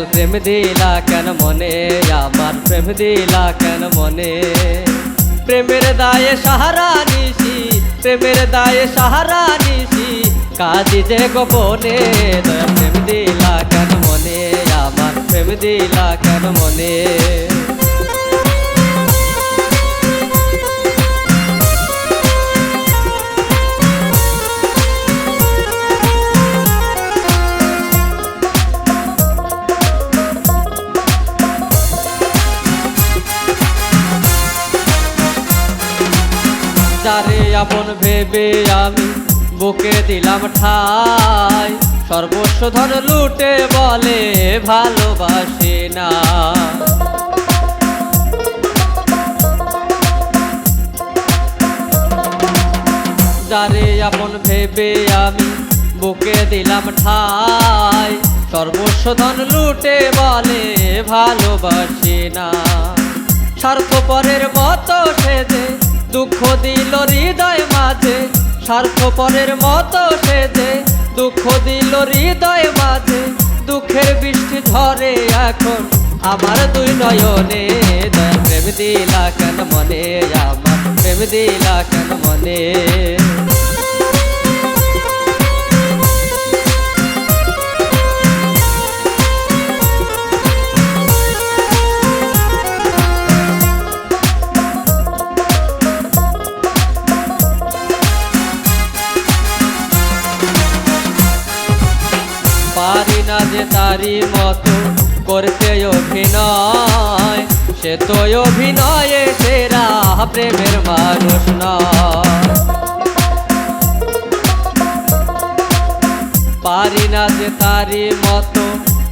দয়াল প্রেম দিলা কেন মনে, আমার প্রেম দিলা কেন মনে। প্রেমের দায়ে সাহারা নিশি, প্রেমের দায়ে সাহারা নিশি, কাঁদি যে গোপনে। দয়াল প্রেম দিলা কেন মনে, আমার প্রেম দিলা কেন মনে। যারে আপন ভেবে আমি বুকে দিলাম ঠাই, সর্বস্ব ধন লুটে বলে ভালোবাসে না। যারে আপন ভেবে আমি বুকে দিলাম ঠাই, সর্বস্ব ধন লুটে বলে ভালোবাসে না। স্বার্থপরের মতো সেজে দুঃখ দিল হৃদয় মাঝে, স্বার্থপরের মতো সেজে দুঃখ দিল হৃদয় মাঝে। দুঃখের বৃষ্টি ঝরে এখন আমার দুই নয়নে। দয়াল প্রেম দিলা কেন মনে, আমার প্রেম দিলা কেন মনে। পারি না যে তারি মতো করতে অভিনয়, সে তো অভিনয়ে সেরা প্রেমের মানুষ নয়। পারি না যে তারি মতো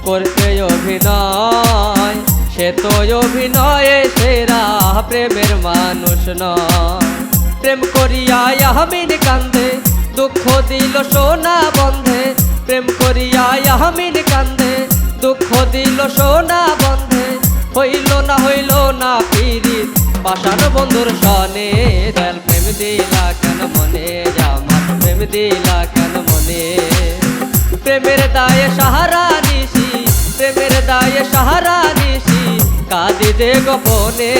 করতে অভিনয়, সে তো অভিনয়ে সেরা প্রেমের মানুষ নয়। প্রেম করিয়া আহমিন কান্দে দুঃখ দিল সোনা বন্ধে, প্রেম করিয়া আহমিন কান্দে দুঃখ দিল সোনা বন্ধে। হইল না পীড়িত পাষাণ বন্ধুর সনে। দয়াল প্রেম দিলা কেন মনে, আমার প্রেম দিলা কেন মনে। প্রেমের দায়ে সাহারা নিশি, প্রেমের দায়ে সাহারা নিশি, কাঁদি দে গোপনে।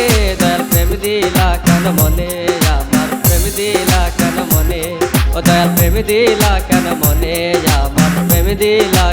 দয়াল প্রেম দিলা কেন মনে, আমার প্রেম দিলা কেন মনে। ও দয়াল প্রেম দিলা কেন মনে, আমার প্রেম দিলা।